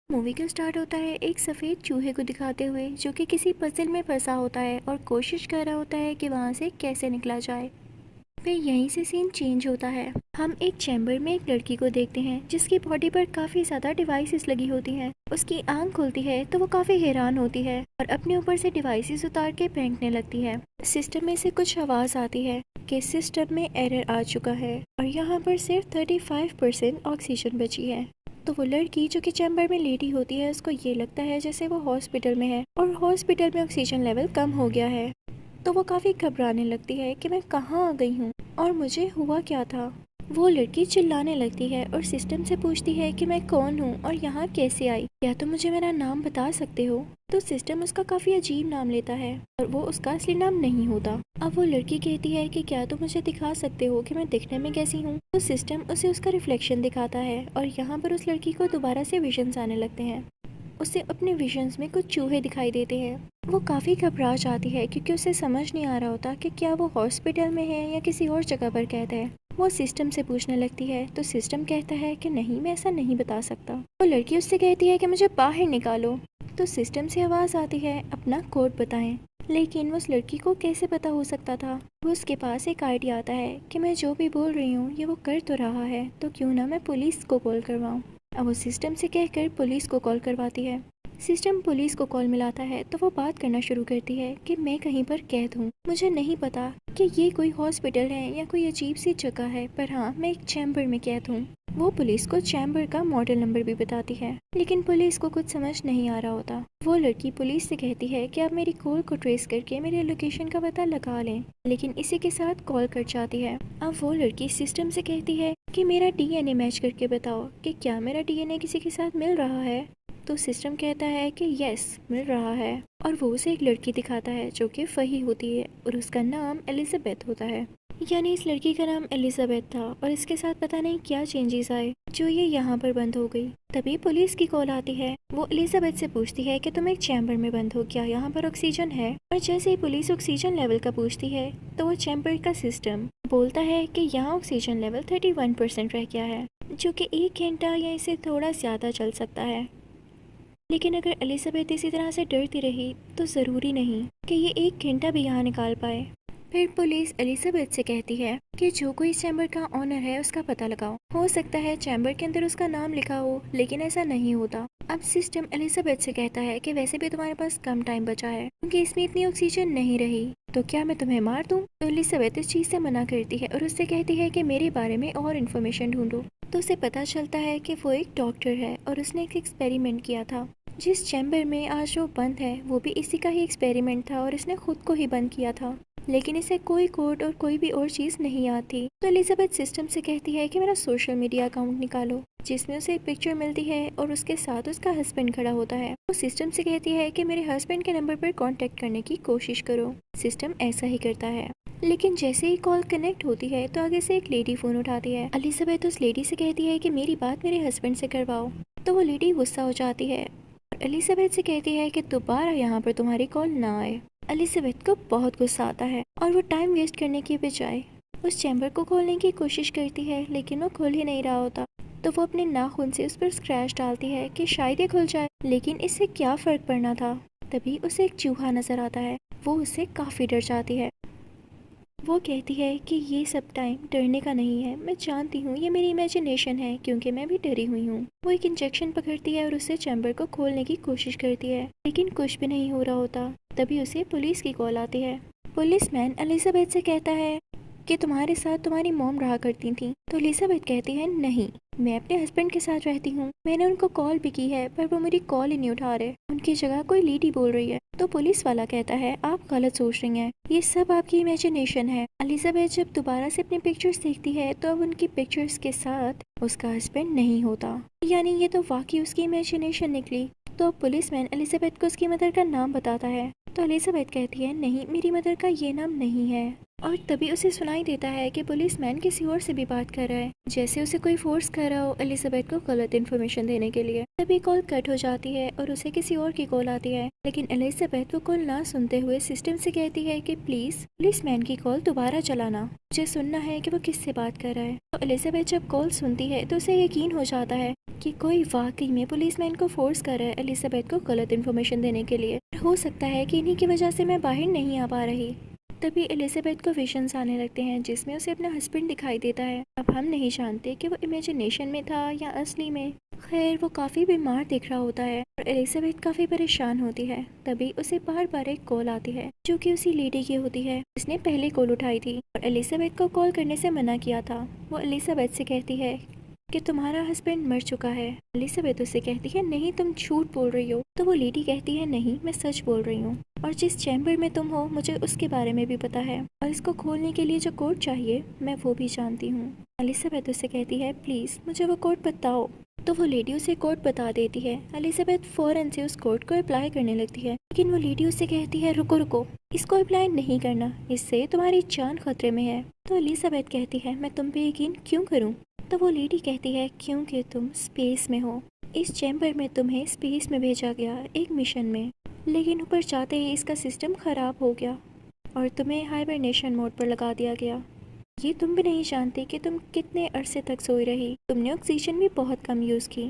Movie का start होता है एक सफेद चूहे को दिखाते हुए जो कि किसी पजल में फंसा होता है और कोशिश कर रहा होता है कि वहां से कैसे निकला जाए। फिर यहीं से सीन चेंज होता है। हम एक चैम्बर में एक लड़की को देखते हैं जिसकी बॉडी पर काफी ज्यादा डिवाइसेस लगी होती हैं। उसकी आंख खुलती है तो वो काफी हैरान होती है और अपने ऊपर से डिवाइसेस उतार के फेंकने लगती है। सिस्टम में से कुछ आवाज आती है कि सिस्टम में एरर आ चुका है और यहाँ पर सिर्फ 35% ऑक्सीजन बची है। तो वो लड़की जो कि चैम्बर में लेटी होती है उसको ये लगता है जैसे वो हॉस्पिटल में है और हॉस्पिटल में ऑक्सीजन लेवल कम हो गया है। तो वो काफ़ी घबराने लगती है कि मैं कहाँ आ गई हूँ और मुझे हुआ क्या था। वो लड़की चिल्लाने लगती है और सिस्टम से पूछती है कि मैं कौन हूँ और यहाँ कैसे आई, क्या तुम मुझे मेरा नाम बता सकते हो। तो सिस्टम उसका काफ़ी अजीब नाम लेता है और वो उसका असली नाम नहीं होता। अब वो लड़की कहती है कि क्या तुम मुझे दिखा सकते हो कि मैं दिखने में कैसी हूँ। तो सिस्टम उसे उसका रिफ्लेक्शन दिखाता है और यहाँ पर उस लड़की को दोबारा से विजन्स आने लगते हैं। उसे अपने विजन्स में कुछ चूहे दिखाई देते हैं। वो काफ़ी घबरा जाती है क्योंकि उसे समझ नहीं आ रहा होता कि क्या वो हॉस्पिटल में है या किसी और जगह पर कैद है। वो सिस्टम से पूछने लगती है तो सिस्टम कहता है कि नहीं, मैं ऐसा नहीं बता सकता। वो लड़की उससे कहती है कि मुझे बाहर निकालो। तो सिस्टम से आवाज़ आती है अपना कोड बताएं। लेकिन उस लड़की को कैसे पता हो सकता था। वो उसके पास एक आइडिया आता है कि मैं जो भी बोल रही हूँ ये वो कर तो रहा है, तो क्यों ना मैं पुलिस को कॉल करवाऊँ। अब वो सिस्टम से कहकर पुलिस को कॉल करवाती है। सिस्टम पुलिस को कॉल मिलाता है तो वो बात करना शुरू करती है कि मैं कहीं पर कैद हूँ, मुझे नहीं पता कि ये कोई हॉस्पिटल है या कोई अजीब सी जगह है, पर हाँ मैं एक चैम्बर में कैद हूँ। वो पुलिस को चैम्बर का मॉडल नंबर भी बताती है, लेकिन पुलिस को कुछ समझ नहीं आ रहा होता। वो लड़की पुलिस से कहती है कि आप मेरी कॉल को ट्रेस करके मेरी लोकेशन का पता लगा लें, लेकिन इसी के साथ कॉल कट जाती है। अब वो लड़की सिस्टम से कहती है कि मेरा डीएनए मैच करके बताओ कि क्या मेरा डीएनए किसी के साथ मिल रहा है। तो सिस्टम कहता है कि यस, मिल रहा है और वो उसे एक लड़की दिखाता है जो कि फही होती है और उसका नाम एलिजाबेथ होता है। यानी इस लड़की का नाम एलिजाबेथ था और इसके साथ पता नहीं क्या चेंजेस आए जो ये यहाँ पर बंद हो गई। तभी पुलिस की कॉल आती है। वो एलिजाबेथ से पूछती है कि तुम एक चैम्बर में बंद हो, क्या यहाँ पर ऑक्सीजन है। और जैसे ही पुलिस ऑक्सीजन लेवल का पूछती है तो वो चैम्बर का सिस्टम बोलता है कि यहाँ ऑक्सीजन लेवल 31% रह गया है, जो कि 1 घंटा या इससे थोड़ा ज्यादा चल सकता है। लेकिन अगर एलिजाबेथ इसी तरह से डरती रही तो ज़रूरी नहीं कि ये 1 घंटा भी यहाँ निकाल पाए। फिर पुलिस एलिजाबेथ से कहती है कि जो कोई इस चैम्बर का ऑनर है उसका पता लगाओ, हो सकता है चैम्बर के अंदर उसका नाम लिखा हो, लेकिन ऐसा नहीं होता। अब सिस्टम एलिजाबेथ से कहता है कि वैसे भी तुम्हारे पास कम टाइम बचा है क्योंकि इसमें इतनी ऑक्सीजन नहीं रही, तो क्या मैं तुम्हें मार दूं। तो एलिजाबेथ इस चीज से मना करती है और उससे कहती है कि मेरे बारे में और इन्फॉर्मेशन ढूंढो। तो उसे पता चलता है कि वो एक डॉक्टर है और उसने एक एक्सपेरिमेंट किया था। जिस चैम्बर में आज वो बंद है वो भी इसी का ही एक्सपेरिमेंट था और इसने खुद को ही बंद किया था, लेकिन इसे कोई कोड और कोई भी और चीज नहीं आती। तो एलिजाबेथ सिस्टम से कहती है कि मेरा सोशल मीडिया अकाउंट निकालो, जिसमें उसे एक पिक्चर मिलती है और उसके साथ उसका हस्बैंड खड़ा होता है। वो सिस्टम से कहती है कि मेरे हस्बैंड के नंबर पर कांटेक्ट करने की कोशिश करो। सिस्टम ऐसा ही करता है, लेकिन जैसे ही कॉल कनेक्ट होती है तो आगे से एक लेडी फोन उठाती है। एलिजाबेथ उस लेडी से कहती है कि मेरी बात मेरे हस्बैंड से करवाओ। तो वो लेडी गुस्सा हो जाती है और एलिजाबेथ से कहती है कि दोबारा यहाँ पर तुम्हारी कॉल ना आए। एलिजाबेथ को बहुत गुस्सा आता है और वो टाइम वेस्ट करने की बजाय उस चैम्बर को खोलने की कोशिश करती है, लेकिन वो खुल ही नहीं रहा होता। तो वो अपने नाखून से उस पर स्क्रैच डालती है कि शायद ये खुल जाए, लेकिन इससे क्या फर्क पड़ना था। तभी उसे एक चूहा नजर आता है। वो उससे काफी डर जाती है। वो कहती है कि ये सब टाइम डरने का नहीं है, मैं जानती हूँ ये मेरी इमेजिनेशन है क्योंकि मैं भी डरी हुई हूँ। वो एक इंजेक्शन पकड़ती है और उससे चैम्बर को खोलने की कोशिश करती है, लेकिन कुछ भी नहीं हो रहा होता। तभी उसे पुलिस की कॉल आती है। पुलिसमैन एलिजाबेथ से कहता है कि तुम्हारे साथ तुम्हारी मॉम रहा करती थी। तो एलिजाबेथ कहती है नहीं, मैं अपने हस्बैंड के साथ रहती हूँ, मैंने उनको कॉल भी की है पर वो मेरी कॉल ही नहीं उठा रहे, उनकी जगह कोई लेडी बोल रही है। तो पुलिस वाला कहता है आप गलत सोच रही हैं, ये सब आपकी इमेजिनेशन है। एलिजाबेथ जब दोबारा से अपनी पिक्चर्स देखती है तो अब उनकी पिक्चर्स के साथ उसका हस्बैंड नहीं होता, यानी ये तो वाकई उसकी इमेजिनेशन निकली। तो पुलिसमैन एलिजाबेथ को उसकी मदर का नाम बताता है। तो एलिजाबेथ कहती है नहीं, मेरी मदर का ये नाम नहीं है। और तभी उसे सुनाई देता है कि पुलिसमैन किसी और से भी बात कर रहा है, जैसे उसे कोई फोर्स कर रहा हो एलिजाबेथ को गलत इन्फॉर्मेशन देने के लिए। तभी कॉल कट हो जाती है और उसे किसी और की कॉल आती है, लेकिन एलिजाबेथ वो कॉल ना सुनते हुए सिस्टम से कहती है कि प्लीज पुलिसमैन की कॉल दोबारा चलाना, मुझे सुनना है कि वो किससे बात कर रहा है। तो एलिजाबेथ जब कॉल सुनती है तो उसे यकीन हो जाता है कि कोई वाकई में पुलिसमैन को फोर्स कर रहा है एलिजाबेथ को गलत इन्फॉर्मेशन देने के लिए। हो सकता है कि इन्हीं की वजह से मैं बाहर नहीं आ पा रही। तभी एलिजाबेथ को विजन्स आने लगते हैं जिसमें उसे अपना हस्बैंड दिखाई देता है। अब हम नहीं जानते कि वो इमेजिनेशन में था या असली में। खैर वो काफ़ी बीमार दिख रहा होता है और एलिजाबेथ काफ़ी परेशान होती है। तभी उसे बार बार एक कॉल आती है जो कि उसी लेडी की होती है जिसने पहले कॉल उठाई थी और एलिजाबेथ को कॉल करने से मना किया था। वो एलिजाबेथ से कहती है कि तुम्हारा हस्बैंड मर चुका है। एलिजाबेथ उससे कहती है नहीं, तुम झूठ बोल रही हो। तो वो लेडी कहती है नहीं, मैं सच बोल रही हूँ, और जिस चैम्बर में तुम हो मुझे उसके बारे में भी पता है, और इसको खोलने के लिए जो कोड चाहिए मैं वो भी जानती हूँ। एलिजाबेथ उससे कहती है प्लीज मुझे वो कोड बताओ। तो वो लेडी उसे कोड बता देती है। एलिजाबेथ फौरन से उस कोड को अप्लाई करने लगती है, लेकिन वो लेडी उससे कहती है रुको रुको, इसको अप्लाई नहीं करना, इससे तुम्हारी जान खतरे में है। तो एलिजाबेथ कहती है मैं तुम पे यकीन क्यों करूँ। तो वो लेडी कहती है क्योंकि तुम स्पेस में हो, इस चैम्बर में तुम्हें स्पेस में भेजा गया एक मिशन में, लेकिन ऊपर जाते ही इसका सिस्टम खराब हो गया और तुम्हें हाइबरनेशन मोड पर लगा दिया गया। ये तुम भी नहीं जानती कि तुम कितने अरसे तक सोई रही। तुमने ऑक्सीजन भी बहुत कम यूज़ की,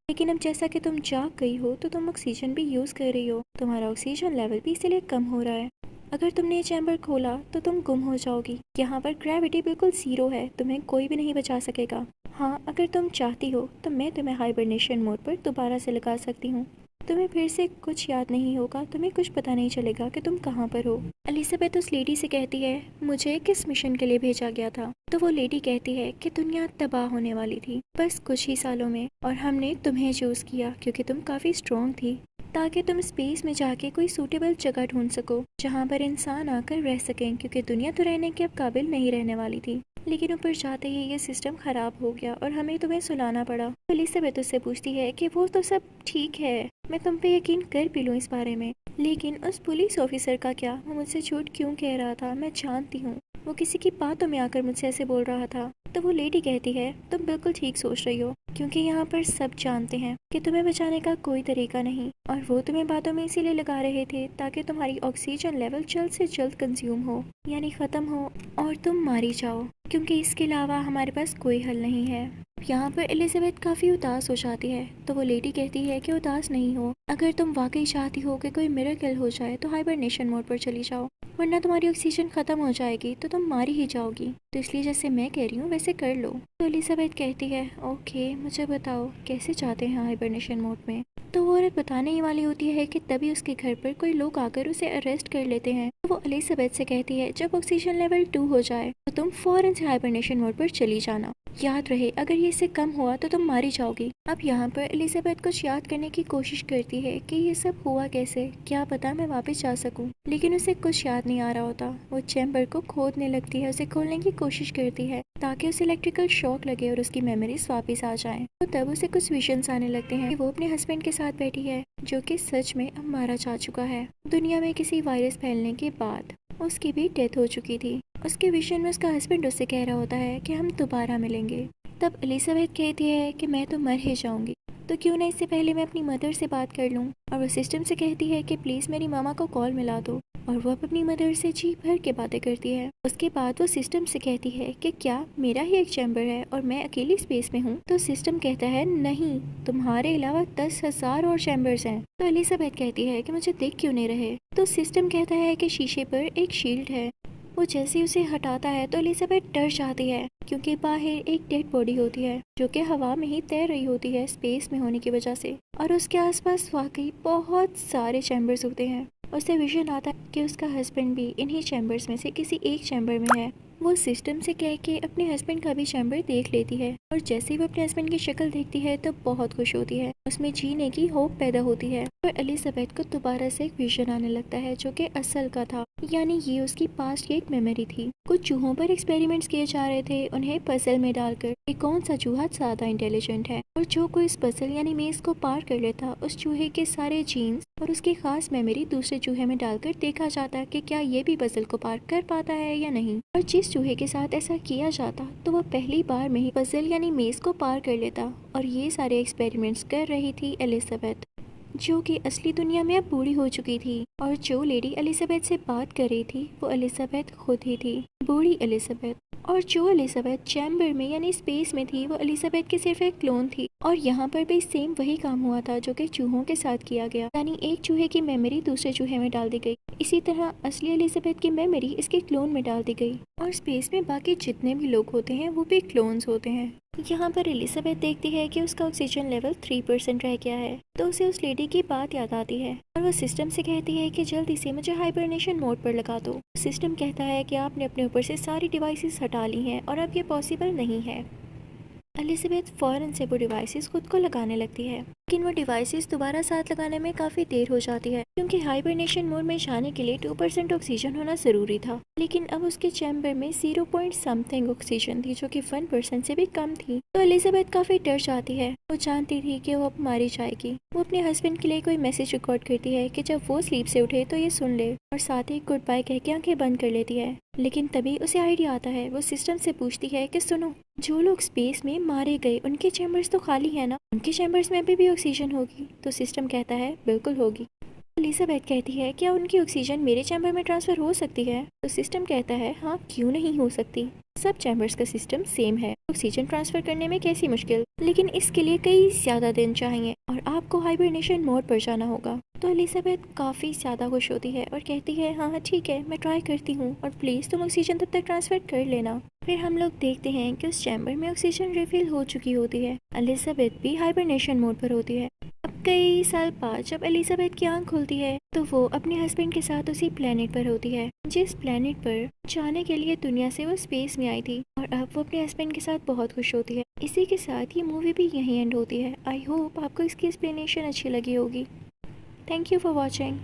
लेकिन अब जैसा कि तुम जाग गई हो तो तुम ऑक्सीजन भी यूज़ कर रही हो। तुम्हारा ऑक्सीजन लेवल भी इसीलिए कम हो रहा है। अगर तुमने ये चैम्बर खोला तो तुम गुम हो जाओगी। यहाँ पर ग्रेविटी बिल्कुल ज़ीरो है, तुम्हें कोई भी नहीं बचा सकेगा। हाँ, अगर तुम चाहती हो तो मैं तुम्हें हाइबरनेशन मोड पर दोबारा से लगा सकती हूँ। तुम्हें फिर से कुछ याद नहीं होगा, तुम्हें कुछ पता नहीं चलेगा कि तुम कहाँ पर हो। एलिजाबेथ उस लेडी से कहती है मुझे किस मिशन के लिए भेजा गया था। तो वो लेडी कहती है कि दुनिया तबाह होने वाली थी बस कुछ ही सालों में, और हमने तुम्हें चूज किया क्योंकि तुम काफी स्ट्रॉन्ग थी, ताकि तुम स्पेस में जाके कोई सूटेबल जगह ढूंढ सको जहाँ पर इंसान आकर रह सकें, क्योंकि दुनिया तो रहने के अब काबिल नहीं रहने वाली थी। लेकिन ऊपर जाते ही ये सिस्टम खराब हो गया और हमें तुम्हें सुलाना पड़ा। एलिजाबेथ उससे पूछती है कि वो तो सब ठीक है, मैं तुम पे यकीन कर भी लूँ इस बारे में, लेकिन उस पुलिस ऑफिसर का क्या, वो मुझसे झूठ क्यों कह रहा था, मैं जानती हूँ वो किसी की बातों में आकर मुझसे ऐसे बोल रहा था। तो वो लेडी कहती है तुम बिल्कुल ठीक सोच रही हो, क्योंकि यहाँ पर सब जानते हैं कि तुम्हें बचाने का कोई तरीका नहीं, और वो तुम्हें बातों में इसीलिए लगा रहे थे ताकि तुम्हारी ऑक्सीजन लेवल जल्द से जल्द कंज्यूम हो, यानी ख़त्म हो और तुम मारी जाओ, क्योंकि इसके अलावा हमारे पास कोई हल नहीं है। यहाँ पर एलिजाबेथ काफ़ी उदास हो जाती है। तो वो लेडी कहती है कि उदास नहीं हो, अगर तुम वाकई चाहती हो कि कोई मिरेकल हो जाए तो हाइबरनेशन मोड पर चली जाओ, वरना तुम्हारी ऑक्सीजन खत्म हो जाएगी तो तुम मारी ही जाओगी। तो इसलिए जैसे मैं कह रही हूँ वैसे कर लो। तो एलिजाबेथ कहती है ओके, मुझे बताओ कैसे जाते हैं हाइबरनेशन मोड में। तो वो औरत बताने ही वाली होती है कि तभी उसके घर पर कोई लोग आकर उसे अरेस्ट कर लेते हैं। तो वो एलिजाबेथ से कहती है जब ऑक्सीजन लेवल 2 हो जाए तो तुम फौरन से हाइबरनेशन मोड पर चली जाना, याद रहे अगर ये इससे कम हुआ तो तुम मारी जाओगी। अब यहाँ पर एलिजाबेथ कुछ याद करने की कोशिश करती है कि ये सब हुआ कैसे, क्या पता मैं वापस जा सकूं, लेकिन उसे कुछ याद नहीं आ रहा होता। वो चैम्बर को खोदने लगती है, उसे खोलने की कोशिश करती है ताकि उसे इलेक्ट्रिकल शॉक लगे और उसकी मेमोरीज वापस आ जाएं। तो तब उसे कुछ विजन्स आने लगते हैं कि वो अपने हस्बैंड के साथ बैठी है जो कि सच में अब मारा जा चुका है। दुनिया में किसी वायरस फैलने के बाद उसकी भी डेथ हो चुकी थी। उसके विजन में उसका हस्बैंड उससे कह रहा होता है कि हम दोबारा मिलेंगे। तब एलिजाबेथ कहती है कि मैं तो मर ही जाऊंगी, तो क्यों ना इससे पहले मैं अपनी मदर से बात कर लूं। और वो सिस्टम से कहती है कि प्लीज़ मेरी मामा को कॉल मिला दो, और वो अपनी मदर से जी भर के बातें करती है। उसके बाद वो सिस्टम से कहती है कि क्या मेरा ही एक चैम्बर है और मैं अकेली स्पेस में हूँ। तो सिस्टम कहता है नहीं, तुम्हारे अलावा 10,000 और चैम्बर्स हैं। तो एलिजाबेथ कहती है कि मुझे देख क्यों नहीं रहे। तो सिस्टम कहता है कि शीशे पर एक शील्ड है। वो जैसे ही उसे हटाता है तो एलिजाबेथ डर जाती है, क्योंकि बाहर एक डेड बॉडी होती है जो कि हवा में ही तैर रही होती है स्पेस में होने की वजह से, और उसके आसपास वाकई बहुत सारे चैम्बर्स होते हैं। उसे विजन आता है कि उसका हस्बैंड भी इन्हीं चैम्बर्स में से किसी एक चैम्बर में है। वो सिस्टम से कह के अपने हस्बैंड का भी चैम्बर देख लेती है और जैसे ही वो अपने हस्बैंड की शक्ल देखती है तो बहुत खुश होती है। उसमें जीने की होप पैदा होती है और एलिजाबेथ को दोबारा से एक विजन आने लगता है जो कि असल का था, यानी ये उसकी पास्ट की एक मेमोरी थी। कुछ चूहों पर एक्सपेरिमेंट्स किए जा रहे थे, उन्हें पजल में डालकर कि कौन सा चूहा ज्यादा इंटेलिजेंट है और जो कोई इस पजल यानी मेज को पार कर लेता उस चूहे के सारे जीन्स और उसकी खास मेमोरी दूसरे चूहे में डालकर देखा जाता कि क्या ये भी पजल को पार कर पाता है या नहीं। और जिस चूहे के साथ ऐसा किया जाता तो वो पहली बार में ही पजल यानी मेज को पार कर लेता। और ये सारे एक्सपेरिमेंट्स कर रही थी एलिजाबेथ, जो कि असली दुनिया में अब बूढ़ी हो चुकी थी। और जो लेडी एलिजाबेथ से बात कर रही थी वो एलिजाबेथ खुद ही थी, बूढ़ी एलिजाबेथ। और जो एलिजाबेथ चैम्बर में यानी स्पेस में थी वो एलिजाबेथ की सिर्फ एक क्लोन थी। और यहाँ पर भी सेम वही काम हुआ था जो कि चूहों के साथ किया गया, यानी एक चूहे की मेमोरी दूसरे चूहे में डाल दी गई। इसी तरह असली एलिजाबेथ की मेमोरी इसके क्लोन में डाल दी गई। और स्पेस में बाकी जितने भी लोग होते हैं वो भी क्लोन्स होते हैं। यहाँ पर एलिजाबेथ देखती है कि उसका ऑक्सीजन लेवल 3% रह गया है, तो उसे उस लेडी की बात याद आती है और वो सिस्टम से कहती है कि जल्दी से मुझे हाइबरनेशन मोड पर लगा दो। सिस्टम कहता है कि आपने अपने ऊपर से सारी डिवाइसेस हटा ली हैं और अब ये पॉसिबल नहीं है। एलिजाबेथ फौरन से वो डिवाइसेस खुद को लगाने लगती है, लेकिन वो डिवाइसेस दोबारा साथ लगाने में काफी देर हो जाती है क्योंकि हाइबरनेशन मोड में जाने के लिए 2% ऑक्सीजन होना जरूरी था। लेकिन अब उसके चैम्बर में 0 पॉइंट समथिंग ऑक्सीजन थी जो कि 1% से भी कम थी। तो एलिजाबेथ काफी डर जाती है, वो जानती थी कि वो अब मारी जाएगी। वो अपने हस्बैंड के लिए कोई मैसेज रिकॉर्ड करती है कि जब वो स्लीप से उठे तो ये सुन ले और साथ ही गुड बाय कह के आंखें बंद कर लेती है। लेकिन तभी उसे आइडिया आता है, वो सिस्टम से पूछती है कि सुनो, जो लोग स्पेस में मारे गए उनके चैम्बर्स तो खाली है ना, उनके चैम्बर्स में भी ऑक्सीजन होगी? तो सिस्टम कहता है बिल्कुल होगी। एलिजाबेथ कहती है क्या उनकी ऑक्सीजन मेरे चैम्बर में ट्रांसफर हो सकती है? तो सिस्टम कहता है हाँ, क्यों नहीं हो सकती, सब चैम्बर्स का सिस्टम सेम है, ऑक्सीजन ट्रांसफर करने में कैसी मुश्किल, लेकिन इसके लिए कई ज्यादा दिन चाहिए और आपको हाइबरनेशन मोड पर जाना होगा। तो एलिजाबेथ काफी ज्यादा खुश होती है और कहती है हाँ ठीक है, मैं ट्राई करती हूँ और प्लीज तुम ऑक्सीजन तब तक ट्रांसफर कर लेना। फिर हम लोग देखते हैं कि उस चैम्बर में ऑक्सीजन रिफिल हो चुकी होती है। एलिजाबेथ भी हाइबरनेशन मोड पर होती है। अब कई साल बाद जब एलिजाबेथ की आंख खुलती है तो वो अपने हस्बैंड के साथ उसी प्लेनेट पर होती है जिस प्लेनेट पर जाने के लिए दुनिया से वो स्पेस में आई थी। और अब वो अपने हस्बैंड के साथ बहुत खुश होती है। इसी के साथ ये मूवी भी यहीं एंड होती है। आई होप आपको इसकी एक्सप्लेनेशन अच्छी लगी होगी। Thank you for watching.